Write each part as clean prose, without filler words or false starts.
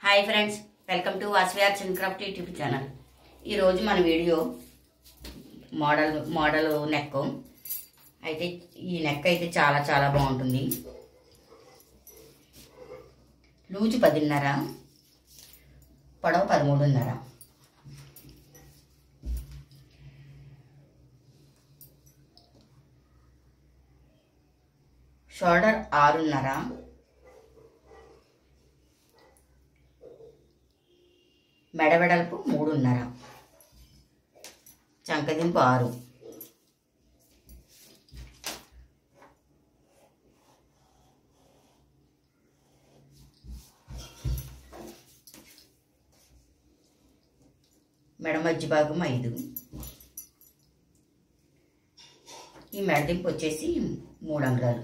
Hi friends, welcome to Vasavi arts and craft YouTube channel. ఈరోజు మన video model neck అయితే. ఈ నెక్ అయితే చాలా చాలా బాగుంటుంది. లూజు 10.5, పొడవు 13.5. షోల్డర్ 6.5, మెడ వెడల్పు 3.5, చంకదింపు 6, మెడ మధ్య భాగం 5. ఈ మెడదింపు వచ్చేసి 3 అంగుళాలు.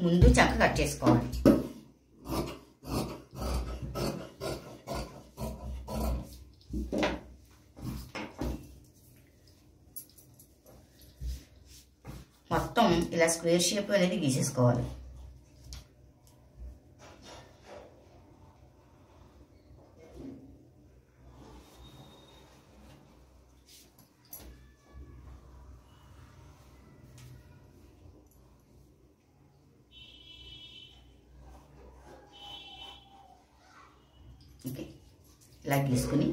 ముందు చంక కట్ చేసుకోవాలి. మొత్తం ఇలా స్క్వేర్ షేప్ అనేది గీసేసుకోవాలి. ఓకే, ఇలా గీసుకుని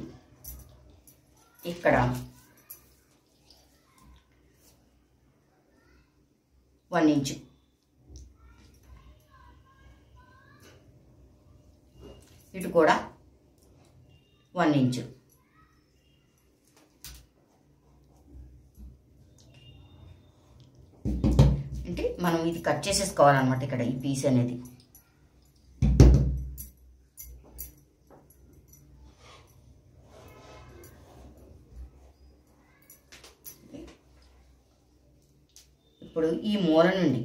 ఇక్కడ 1 ఇంచు, ఇటు కూడా 1 ఇంచు. అంటే మనం ఇది కట్ చేసేసుకోవాలన్నమాట. ఇక్కడ ఈ పీస్ అనేది ఇప్పుడు ఈ మూల నుండి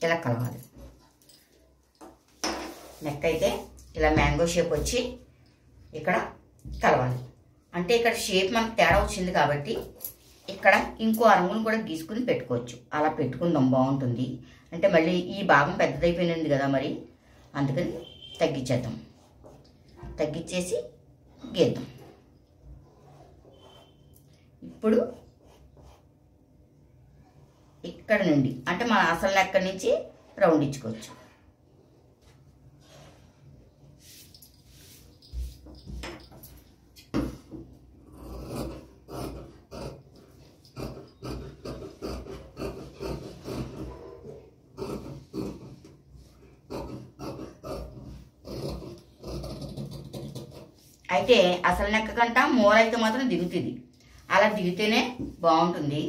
ఇలా కలవాలి. నెక్ అయితే ఇలా మ్యాంగో షేప్ వచ్చి ఇక్కడ కలవాలి. అంటే ఇక్కడ షేప్ మనకు తేడా వచ్చింది కాబట్టి ఇక్కడ ఇంకో అరంగును కూడా గీసుకుని పెట్టుకోవచ్చు. అలా పెట్టుకుందాం, బాగుంటుంది. అంటే మళ్ళీ ఈ భాగం పెద్దదైపోయింది కదా, మరి అందుకని తగ్గించేద్దాం. తగ్గించేసి గీద్దాం. ఇప్పుడు ఇక్కడ నుండి అంటే మన అసలు నెక్క నుంచి రౌండ్ ఇచ్చుకోవచ్చు. అయితే అసలు నెక్క కంట మూల అయితే మాత్రం దిగుతుంది. అలా దిగితేనే బాగుంటుంది.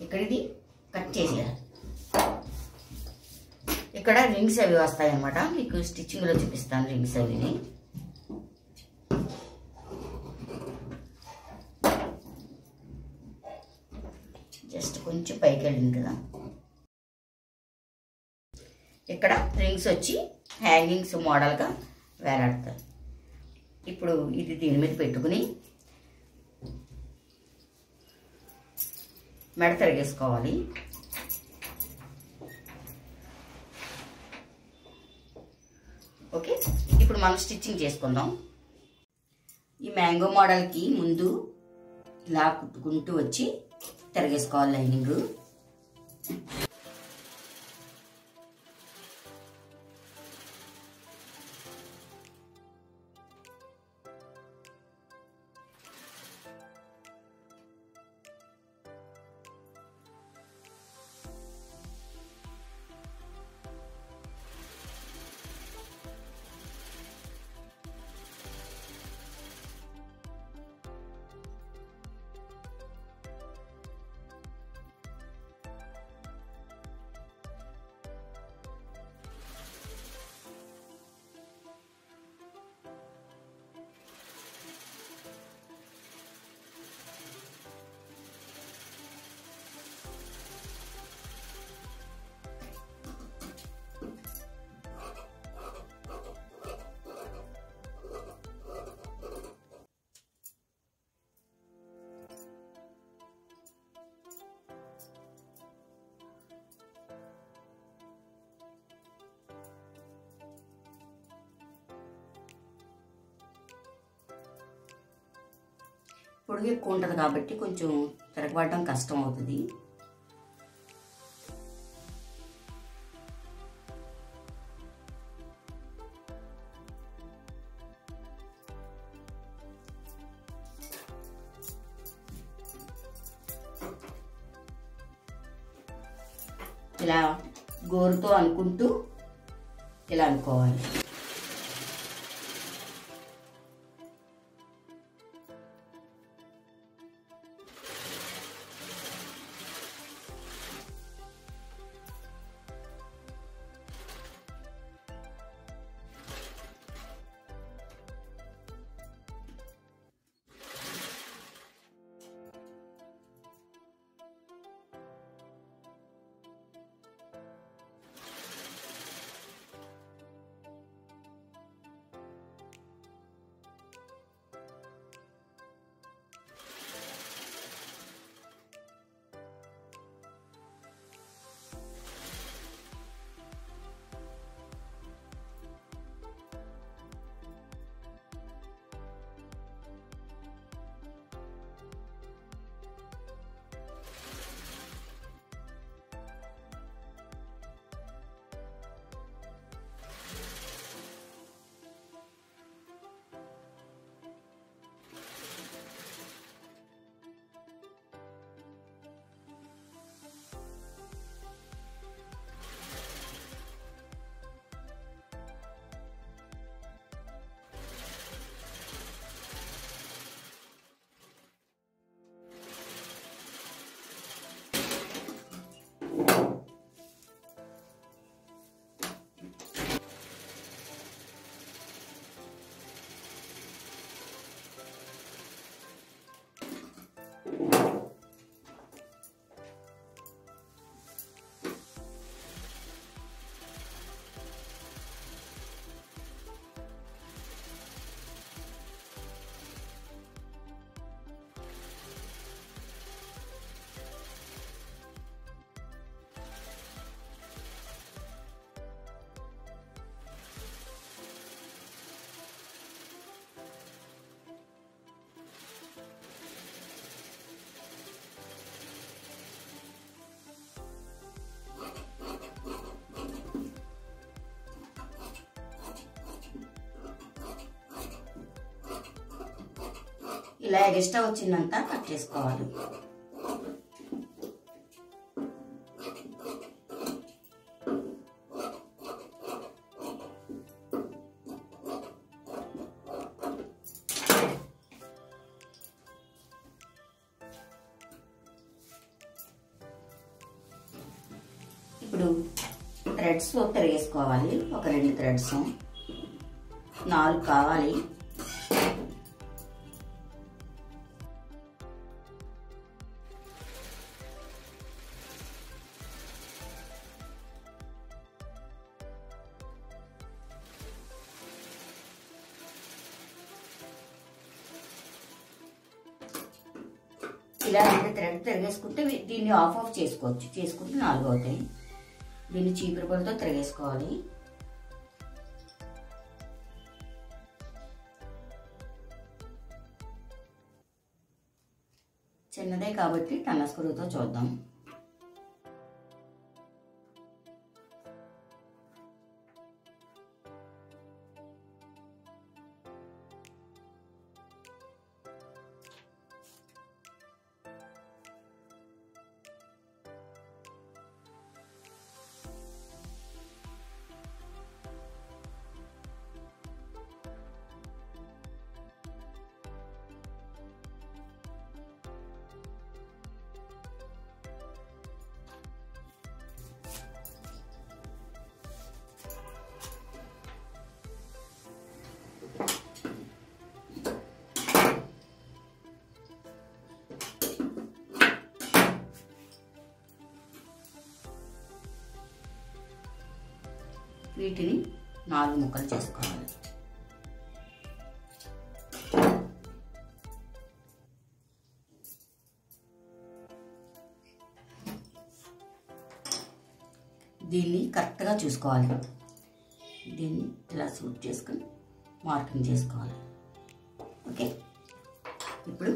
ఇక్కడ ఇది కట్ చేసేయాలి. ఇక్కడ రింగ్స్ అవి వస్తాయి అన్నమాట. మీకు స్టిచ్చింగ్లో చూపిస్తాను రింగ్స్ అవిని. జస్ట్ కొంచెం పైకి వెళ్ళింది కదా. ఇక్కడ రింగ్స్ వచ్చి హ్యాంగింగ్స్ మోడల్గా వేలాడతారు. ఇప్పుడు ఇది దీని మీద పెట్టుకుని మెడ తిరిగేసుకోవాలి. ఓకే, ఇప్పుడు మనం స్టిచ్చింగ్ చేసుకుందాం. ఈ మ్యాంగో మోడల్కి ముందు ఇలా కుట్టుకుంటూ వచ్చి తిరగేసుకోవాలి లైనింగ్. పొడుగు ఎక్కువ ఉంటుంది కాబట్టి కొంచెం తిరగబడడం కష్టం అవుతుంది. ఇలా గోరుతో అనుకుంటూ ఇలా అనుకోవాలి. ఇలా ఎక్స్ట్రా వచ్చిందంతా కట్ చేసుకోవాలి. ఇప్పుడు థ్రెడ్స్ తిరిగేసుకోవాలి. ఒక 2 థ్రెడ్స్, 4 కావాలి. ఇలా 2 థ్రెడ్ తిరిగేసుకుంటే దీన్ని ఆఫ్ చేసుకోవచ్చు. చేసుకుంటే 4 అవుతాయి. దీన్ని చీపురు పుల్లతో తిరిగేసుకోవాలి. ఉన్నాయి కాబట్టి టన్న స్క్రూతో చూద్దాం. వీటిని 4 ముక్కలు చేసుకోవాలి. దీన్ని కరెక్ట్గా చూసుకోవాలి. దీన్ని ఇలా సూట్ చేసుకొని మార్కింగ్ చేసుకోవాలి. ఓకే, ఇప్పుడు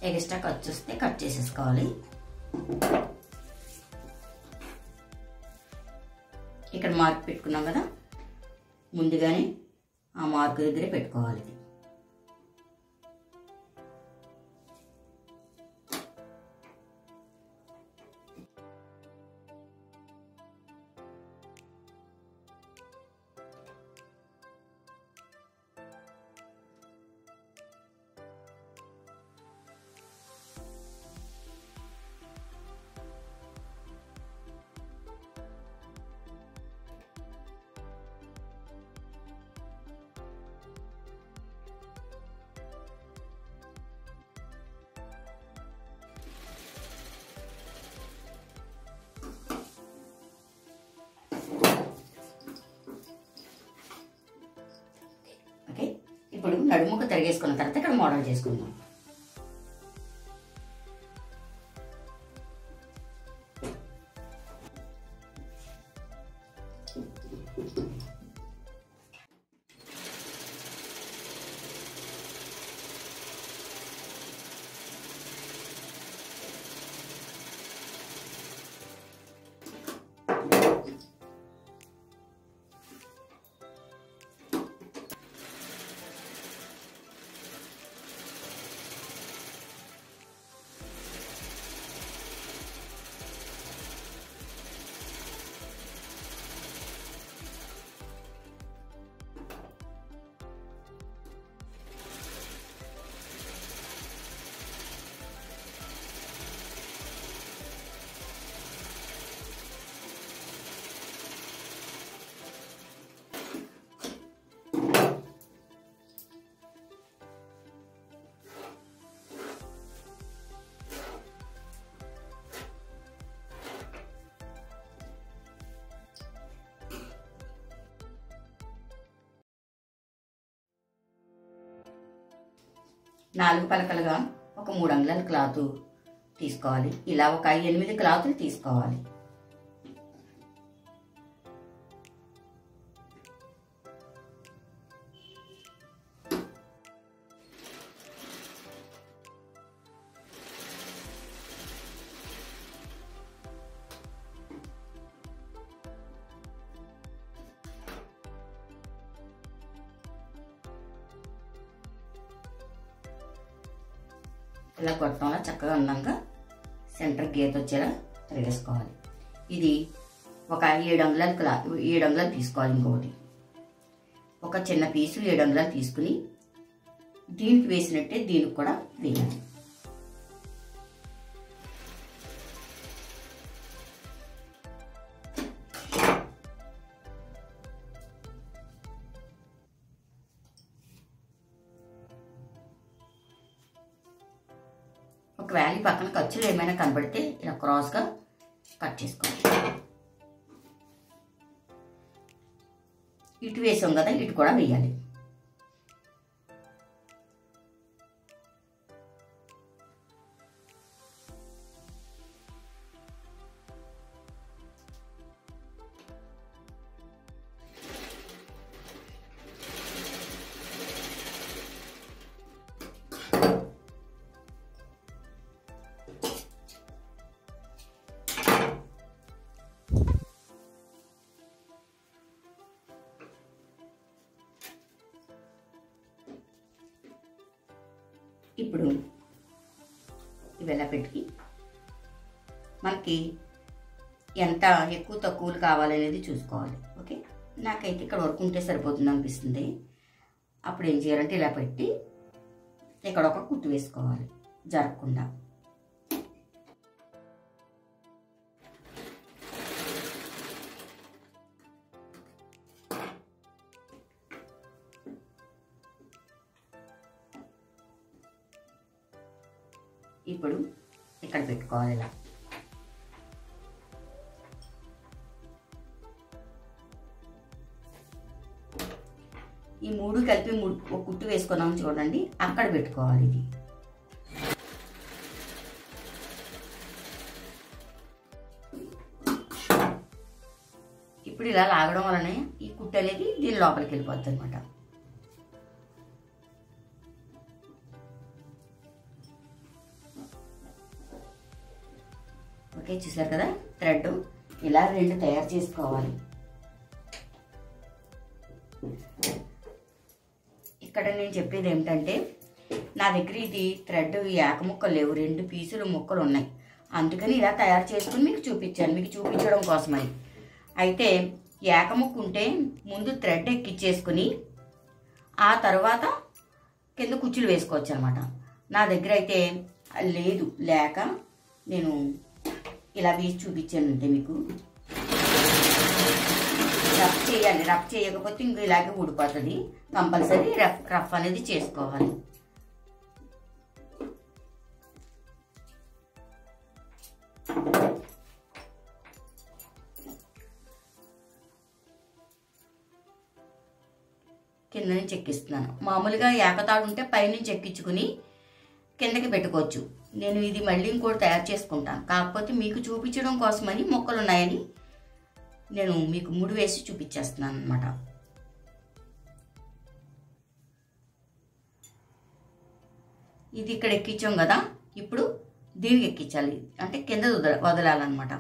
ఎక్స్ట్రా ఖర్చు వస్తే కట్ చేసేసుకోవాలి. ఇక్కడ మార్క్ పెట్టుకున్నాం కదా, ముందుగానే ఆ మార్క్ దగ్గరే పెట్టుకోవాలి. 'ఓకే, ఇప్పుడు నడుముకు తిరిగేసుకున్న తర్వాత ఇక్కడ మోడల్ చేసుకుందాం. నాలుగు పలకలుగా ఒక 3 అంగుళాల క్లాత్ తీసుకోవాలి. ఇలా ఒక 8 క్లాతులు తీసుకోవాలి. ఇలా కొట్టడంలో చక్కగా అందంగా సెంటర్ గీత వచ్చేలా తిరిగేసుకోవాలి. ఇది ఒక 7 అంగుళాలు తీసుకోవాలి. ఇంకొకటి ఒక చిన్న పీసు 7 అంగుళాలు తీసుకుని దీనికి వేసినట్టే దీనికి కూడా వేయాలి. ఒకవేళ ఈ పక్కన ఖర్చులు ఏమైనా కనబడితే ఇలా క్రాస్గా కట్ చేసుకోవాలి. ఇటు వేసాం కదా, ఇటు కూడా వేయాలి. ఇప్పుడు ఇవెలా పెట్టి మనకి ఎంత ఎక్కువ తక్కువలు కావాలనేది చూసుకోవాలి. ఓకే, నాకైతే ఇక్కడ వరకు ఉంటే సరిపోతుంది అనిపిస్తుంది. అప్పుడు ఏం చేయాలంటే ఇలా పెట్టి ఇక్కడ ఒక కుట్టు వేసుకోవాలి జరగకుండా. ఇప్పుడు ఇక్కడ పెట్టుకోవాలి ఇలా. ఈ మూడు కలిపి ఒక కుట్టు వేసుకున్నాం చూడండి, అక్కడ పెట్టుకోవాలి. ఇది ఇప్పుడు ఇలా లాగడం వలనే ఈ కుట్టు అనేది దీని లోపలికి వెళ్ళిపోద్ది అనమాట. ఓకే, చూసారు కదా, థ్రెడ్ ఇలా 2 తయారు చేసుకోవాలి. ఇక్కడ నేను చెప్పేది ఏమిటంటే, నా దగ్గర ఇది థ్రెడ్ ఏక ముక్కలు లేవు, 2 పీసులు ముక్కలు ఉన్నాయి. అందుకని ఇలా తయారు చేసుకుని మీకు చూపించాను, మీకు చూపించడం కోసమని. అయితే ఏక ముక్క ఉంటే ముందు థ్రెడ్ ఎక్కిచ్చేసుకుని ఆ తర్వాత కింద కుచ్చులు వేసుకోవచ్చు అనమాట. నా దగ్గర అయితే లేదు, లేక నేను ఇలా వేసి చూపించాను. అంటే మీకు రఫ్ చేయాలి, రఫ్ చేయకపోతే ఇంక ఇలాగే ఊడిపోతుంది. కంపల్సరీ రఫ్ అనేది చేసుకోవాలి. కింద నుంచి ఎక్కిస్తున్నాను. మామూలుగా ఏకతాడు ఉంటే పైనుంచి ఎక్కించుకుని కిందకి పెట్టుకోవచ్చు. నేను ఇది మళ్ళీ ఇంకోటి తయారు చేసుకుంటాను. కాకపోతే మీకు చూపించడం కోసమని మొక్కలు ఉన్నాయని నేను మీకు ముడి వేసి చూపించేస్తున్నాను అనమాట. ఇది ఇక్కడ ఎక్కించాం కదా, ఇప్పుడు దీనికి ఎక్కించాలి, అంటే కింద వదలాలన్నమాట.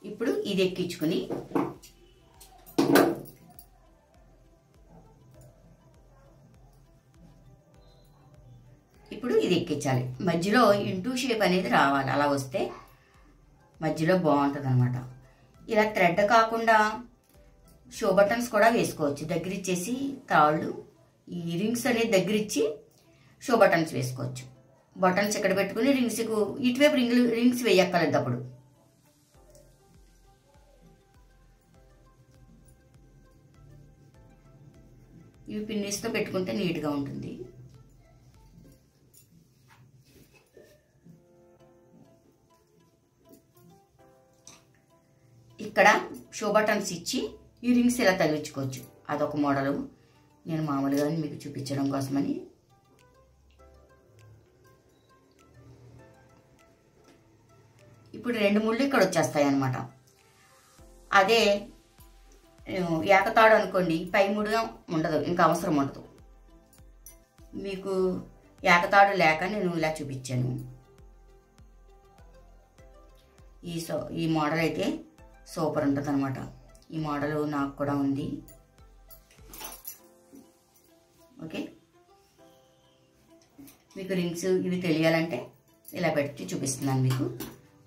ఇప్పుడు ఇది ఎక్కించుకుని ఇప్పుడు ఇది ఎక్కించాలి. మధ్యలో ఇంటూ షేప్ అనేది రావాలి. అలా వస్తే మధ్యలో బాగుంటుంది అనమాట. ఇలా థ్రెడ్ కాకుండా షో బటన్స్ కూడా వేసుకోవచ్చు. దగ్గరిచ్చేసి తాళ్ళు ఈ రింగ్స్ అనేది దగ్గరిచ్చి షో బటన్స్ వేసుకోవచ్చు. బటన్స్ ఇక్కడ పెట్టుకుని రింగ్స్కు ఇటువైపు రింగ్స్ వేయక్కర్లేదు. అప్పుడు ఇవి పిన్నిస్తో పెట్టుకుంటే నీట్గా ఉంటుంది. ఇక్కడ షో బటన్స్ ఇచ్చి ఈ రింగ్స్ ఇలా తగిలించుకోవచ్చు. అదొక మోడలు. నేను మామూలుగా మీకు చూపించడం కోసమని. ఇప్పుడు 2 ముళ్ళు ఇక్కడ వచ్చేస్తాయి అన్నమాట. అదే ఏకతాడు అనుకోండి, పై ముడిగా ఉండదు, ఇంకా అవసరం ఉండదు. మీకు ఏకతాడు లేక నేను ఇలా చూపించాను. ఈ మోడల్ అయితే సూపర్ ఉంటుంది అనమాట. ఈ మోడల్ నాకు కూడా ఉంది. ఓకే, మీకు రింగ్స్ ఇవి తెలియాలంటే ఇలా పెట్టి చూపిస్తున్నాను మీకు.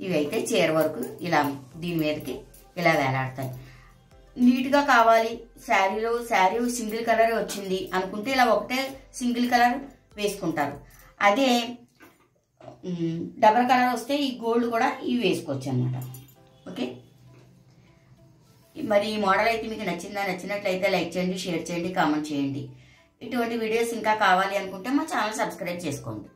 ఇవి అయితే చీర వరకు ఇలా దీని మీదకి ఇలా వేలాడతాయి. నీట్గా కావాలి, శారీ సింగిల్ కలర్ వచ్చింది అనుకుంటే ఇలా ఒకటే సింగిల్ కలర్ వేసుకుంటారు. అదే డబల్ కలర్ వస్తే ఈ గోల్డ్ కూడా ఇవి వేసుకోవచ్చు అనమాట. ఓకే, మరి ఈ మోడల్ అయితే మీకు నచ్చినట్లయితే లైక్ చేయండి, షేర్ చేయండి, కామెంట్ చేయండి. ఇటువంటి వీడియోస్ ఇంకా కావాలి అనుకుంటే మా ఛానల్ సబ్స్క్రైబ్ చేసుకోండి.